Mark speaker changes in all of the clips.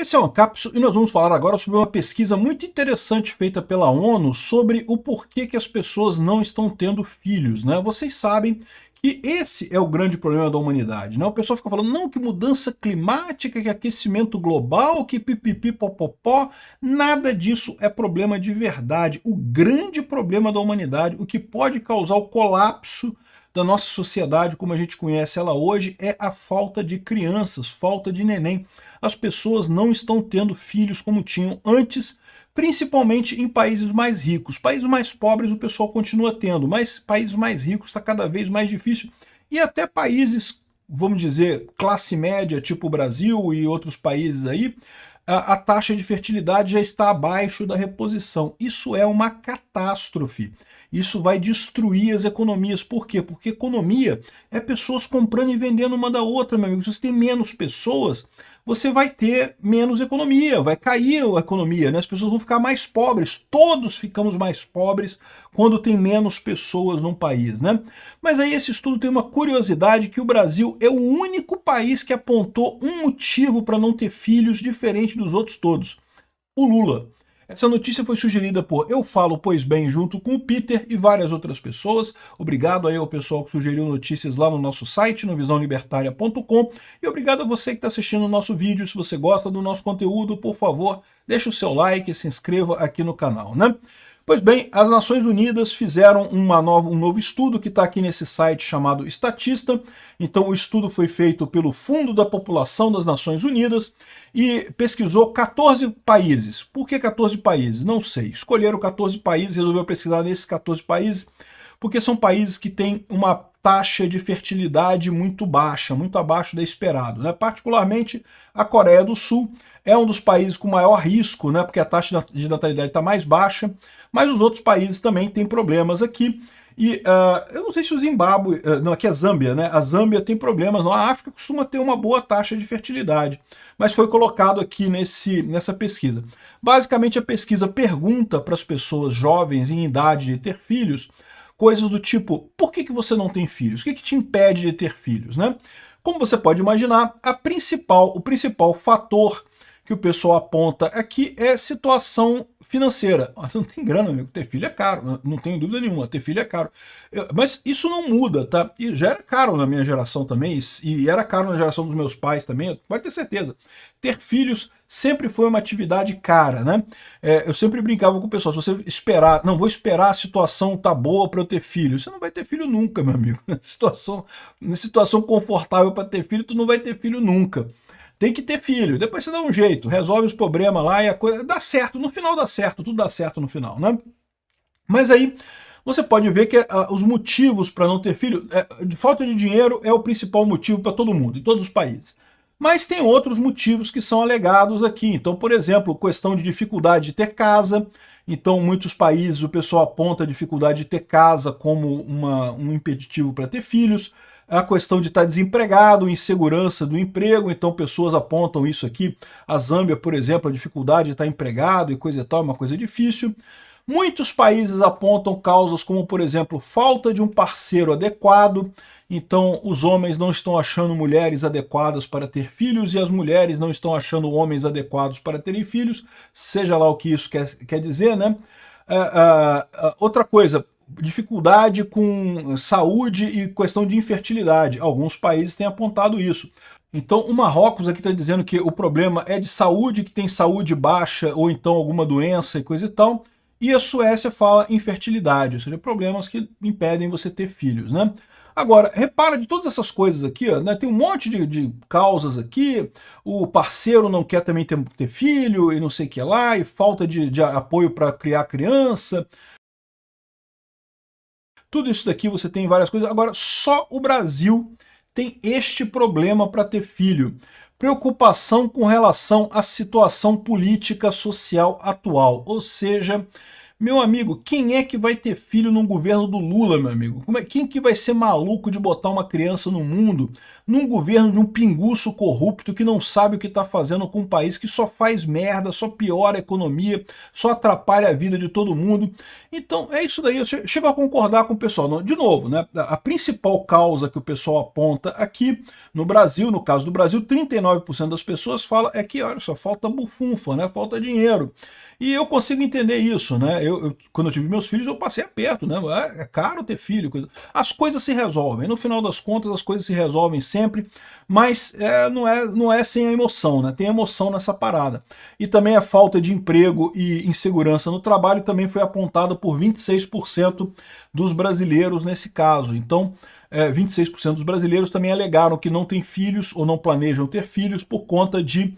Speaker 1: Esse é o Ancapso e nós vamos falar agora sobre uma pesquisa muito interessante feita pela ONU sobre o porquê que as pessoas não estão tendo filhos, né? Vocês sabem que esse é o grande problema da humanidade, né? O pessoal fica falando, não, que mudança climática, que aquecimento global, que pipipi popopó, nada disso é problema de verdade. O grande problema da humanidade, o que pode causar o colapso da nossa sociedade como a gente conhece ela hoje, é a falta de crianças, falta de neném. As pessoas não estão tendo filhos como tinham antes, principalmente em países mais ricos. Países mais pobres o pessoal continua tendo, mas países mais ricos está cada vez mais difícil. E até países, vamos dizer, classe média, tipo o Brasil e outros países aí, a taxa de fertilidade já está abaixo da reposição. Isso é uma catástrofe. Isso vai destruir as economias. Por quê? Porque economia é pessoas comprando e vendendo uma da outra, meu amigo. Se você tem menos pessoas, você vai ter menos economia, vai cair a economia, né? As pessoas vão ficar mais pobres, todos ficamos mais pobres quando tem menos pessoas num país, né? Mas aí esse estudo tem uma curiosidade que o Brasil é o único país que apontou um motivo para não ter filhos diferente dos outros todos, o Lula. Essa notícia foi sugerida por Eu Falo Pois Bem, junto com o Peter e várias outras pessoas. Obrigado aí ao pessoal que sugeriu notícias lá no nosso site, no visãolibertaria.com. E obrigado a você que está assistindo o nosso vídeo. Se você gosta do nosso conteúdo, por favor, deixe o seu like e se inscreva aqui no canal, né? Pois bem, as Nações Unidas fizeram um novo estudo que está aqui nesse site chamado Estatista. Então o estudo foi feito pelo Fundo da População das Nações Unidas e pesquisou 14 países. Por que 14 países? Não sei. Escolheram 14 países, resolveu pesquisar nesses 14 países, porque são países que têm uma taxa de fertilidade muito baixa, muito abaixo da esperado, né? Particularmente a Coreia do Sul é um dos países com maior risco, né? Porque a taxa de natalidade está mais baixa, mas os outros países também têm problemas aqui. E eu não sei se o Zimbábue, não, aqui é Zâmbia, né? A Zâmbia tem problemas, não. A África costuma ter uma boa taxa de fertilidade, mas foi colocado aqui nessa pesquisa. Basicamente a pesquisa pergunta para as pessoas jovens em idade de ter filhos, coisas do tipo, por que você não tem filhos? O que te impede de ter filhos, né? Como você pode imaginar, o principal fator que o pessoal aponta aqui é situação financeira. Não tem grana, amigo. Ter filho é caro, não tenho dúvida nenhuma, ter filho é caro. Mas isso não muda, tá? E já era caro na minha geração também, e era caro na geração dos meus pais também, pode ter certeza. Ter filhos sempre foi uma atividade cara, né? Eu sempre brincava com o pessoal, se você esperar, não, vou esperar a situação tá boa para eu ter filho, você não vai ter filho nunca, meu amigo. Situação confortável para ter filho, tu não vai ter filho nunca. Tem que ter filho, depois você dá um jeito, resolve os problemas lá e a coisa dá certo, no final dá certo, tudo dá certo no final, né? Mas aí você pode ver que os motivos para não ter filho, de falta de dinheiro é o principal motivo para todo mundo, em todos os países. Mas tem outros motivos que são alegados aqui. Então, por exemplo, questão de dificuldade de ter casa. Então, em muitos países o pessoal aponta a dificuldade de ter casa como um impeditivo para ter filhos. A questão de estar desempregado, insegurança do emprego, então pessoas apontam isso aqui. A Zâmbia, por exemplo, a dificuldade de estar empregado e coisa e tal, é uma coisa difícil. Muitos países apontam causas como, por exemplo, falta de um parceiro adequado. Então, os homens não estão achando mulheres adequadas para ter filhos e as mulheres não estão achando homens adequados para terem filhos, seja lá o que isso quer dizer, né? Outra coisa, dificuldade com saúde e questão de infertilidade. Alguns países têm apontado isso. Então o Marrocos aqui está dizendo que o problema é de saúde, que tem saúde baixa ou então alguma doença e coisa e tal. E a Suécia fala infertilidade, ou seja, problemas que impedem você ter filhos, né? Agora, repara de todas essas coisas aqui, ó, né, tem um monte de causas aqui, o parceiro não quer também ter filho e não sei o que lá, e falta de apoio para criar criança. Tudo isso daqui você tem várias coisas. Agora, só o Brasil tem este problema para ter filho. Preocupação com relação à situação política social atual. Ou seja, Meu amigo, quem é que vai ter filho num governo do Lula, meu amigo? Quem que vai ser maluco de botar uma criança no mundo num governo de um pinguço corrupto que não sabe o que está fazendo com um país que só faz merda, só piora a economia, só atrapalha a vida de todo mundo? Então, é isso daí. Eu chego a concordar com o pessoal. De novo, né, a principal causa que o pessoal aponta aqui no Brasil, no caso do Brasil, 39% das pessoas falam é que, olha só, falta bufunfa, né, falta dinheiro. E eu consigo entender isso, né? Quando eu tive meus filhos, eu passei aperto, né? É caro ter filho. As coisas se resolvem. No final das contas, as coisas se resolvem sempre, mas não é sem a emoção, né? Tem emoção nessa parada. E também a falta de emprego e insegurança no trabalho também foi apontada por 26% dos brasileiros nesse caso. Então, 26% dos brasileiros também alegaram que não têm filhos ou não planejam ter filhos por conta de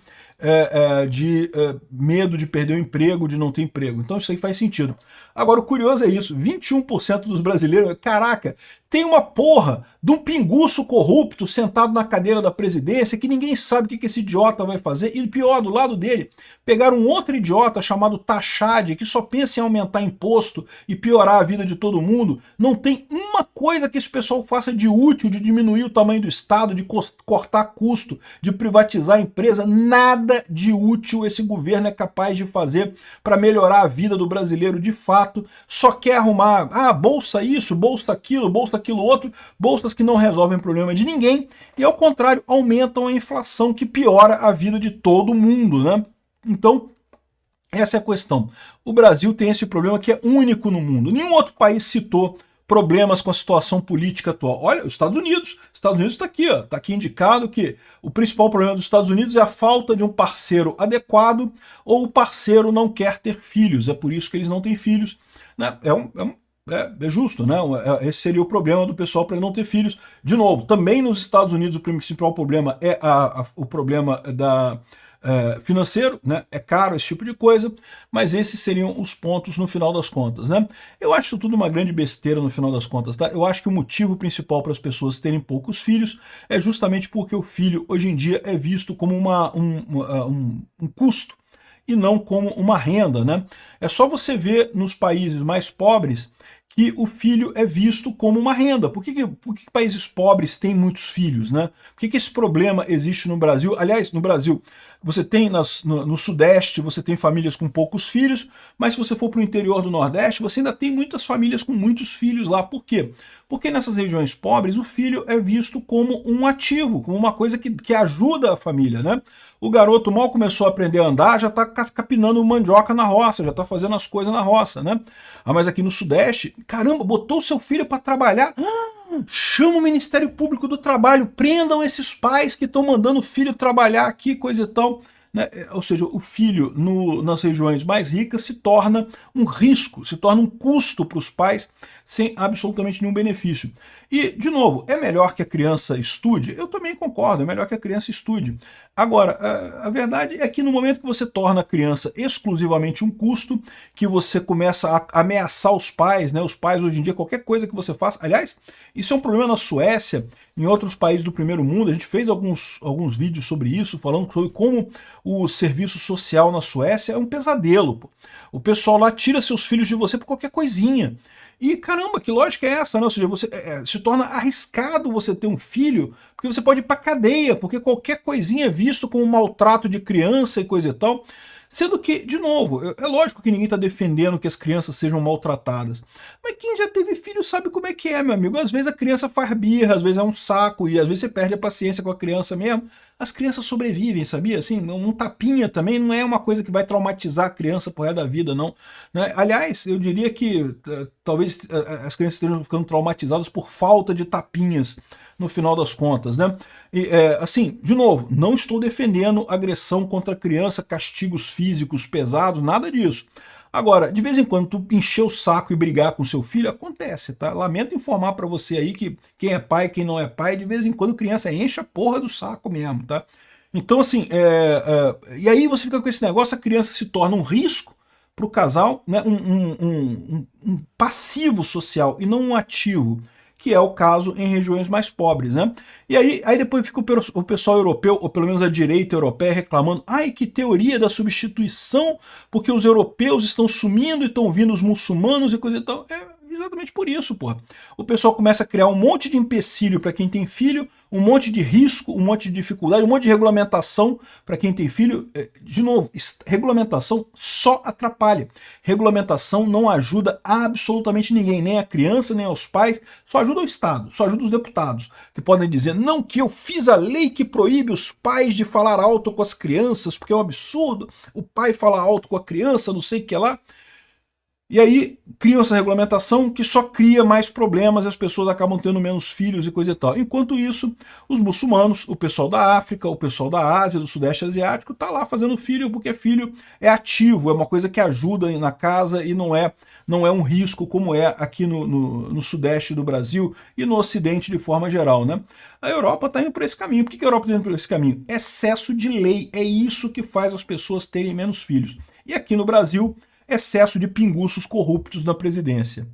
Speaker 1: medo de perder o emprego, de não ter emprego. Então isso aí faz sentido. Agora o curioso é isso, 21% dos brasileiros, caraca, tem uma porra de um pinguço corrupto sentado na cadeira da presidência que ninguém sabe o que esse idiota vai fazer, e pior, do lado dele, pegaram um outro idiota chamado Taxade, que só pensa em aumentar imposto e piorar a vida de todo mundo. Não tem uma coisa que esse pessoal faça de útil, de diminuir o tamanho do Estado, de cortar custo, de privatizar a empresa, nada de útil esse governo é capaz de fazer para melhorar a vida do brasileiro de fato. Só quer arrumar, bolsa isso, bolsa aquilo outro, bolsas que não resolvem o problema de ninguém, e ao contrário, aumentam a inflação, que piora a vida de todo mundo, né? Então, essa é a questão. O Brasil tem esse problema que é único no mundo. Nenhum outro país citou problemas com a situação política atual. Olha, os Estados Unidos está aqui, ó, está aqui indicado que o principal problema dos Estados Unidos é a falta de um parceiro adequado, ou o parceiro não quer ter filhos, é por isso que eles não têm filhos, né? É justo, né? Esse seria o problema do pessoal para não ter filhos. De novo, também nos Estados Unidos o principal problema é o problema financeiro, né? É caro esse tipo de coisa, mas esses seriam os pontos no final das contas, né? Eu acho isso tudo uma grande besteira no final das contas, tá? Eu acho que o motivo principal para as pessoas terem poucos filhos é justamente porque o filho hoje em dia é visto como um custo e não como uma renda, né? É só você ver nos países mais pobres que o filho é visto como uma renda. Por que países pobres têm muitos filhos, né? Por que esse problema existe no Brasil? Aliás, no Brasil, você tem no Sudeste, você tem famílias com poucos filhos, mas se você for para o interior do Nordeste, você ainda tem muitas famílias com muitos filhos lá. Por quê? Porque nessas regiões pobres, o filho é visto como um ativo, como uma coisa que ajuda a família, né? O garoto mal começou a aprender a andar, já está capinando mandioca na roça, já está fazendo as coisas na roça, né? Mas aqui no Sudeste, caramba, botou seu filho para trabalhar, chama o Ministério Público do Trabalho, prendam esses pais que estão mandando o filho trabalhar aqui, coisa e tal. Né? Ou seja, o filho nas regiões mais ricas se torna um risco, se torna um custo para os pais, sem absolutamente nenhum benefício. E, de novo, é melhor que a criança estude? Eu também concordo, é melhor que a criança estude. Agora, a verdade é que no momento que você torna a criança exclusivamente um custo, que você começa a ameaçar os pais, né? Os pais hoje em dia, qualquer coisa que você faça... Aliás, isso é um problema na Suécia, em outros países do primeiro mundo. A gente fez alguns vídeos sobre isso, falando sobre como o serviço social na Suécia é um pesadelo. Pô. O pessoal lá tira seus filhos de você por qualquer coisinha. E caramba, que lógica é essa, né? Ou seja, você, se torna arriscado você ter um filho, porque você pode ir pra cadeia, porque qualquer coisinha é visto como um maltrato de criança e coisa e tal. Sendo que, de novo, é lógico que ninguém está defendendo que as crianças sejam maltratadas. Mas quem já teve filho sabe como é que é, meu amigo. Às vezes a criança faz birra, às vezes é um saco, e às vezes você perde a paciência com a criança mesmo. As crianças sobrevivem, sabia? Assim, um tapinha também não é uma coisa que vai traumatizar a criança pro resto da vida, não. Né? Aliás, eu diria que talvez as crianças estejam ficando traumatizadas por falta de tapinhas, no final das contas, né? E, assim, de novo, não estou defendendo agressão contra a criança, castigos físicos pesados, nada disso. Agora, de vez em quando tu encher o saco e brigar com seu filho, acontece, tá? Lamento informar pra você aí que quem é pai, quem não é pai, de vez em quando criança enche a porra do saco mesmo, tá? Então, assim, e aí você fica com esse negócio, a criança se torna um risco pro casal, né? Um passivo social e não um ativo, que é o caso em regiões mais pobres, né? E aí depois fica o pessoal europeu, ou pelo menos a direita europeia, reclamando, ai, que teoria da substituição, porque os europeus estão sumindo e estão vindo os muçulmanos e coisa e tal. É exatamente por isso, porra. O pessoal começa a criar um monte de empecilho para quem tem filho, um monte de risco, um monte de dificuldade, um monte de regulamentação para quem tem filho. De novo, regulamentação só atrapalha. Regulamentação não ajuda absolutamente ninguém, nem a criança, nem aos pais, só ajuda o Estado, só ajuda os deputados, que podem dizer, não, que eu fiz a lei que proíbe os pais de falar alto com as crianças, porque é um absurdo o pai falar alto com a criança, não sei o que lá. E aí criam essa regulamentação que só cria mais problemas e as pessoas acabam tendo menos filhos e coisa e tal. Enquanto isso, os muçulmanos, o pessoal da África, o pessoal da Ásia, do Sudeste Asiático, tá lá fazendo filho porque filho é ativo, é uma coisa que ajuda na casa e não é um risco como é aqui no Sudeste do Brasil e no Ocidente de forma geral, né? A Europa está indo por esse caminho. Por que a Europa está indo por esse caminho? Excesso de lei, é isso que faz as pessoas terem menos filhos. E aqui no Brasil, excesso de pinguços corruptos na presidência.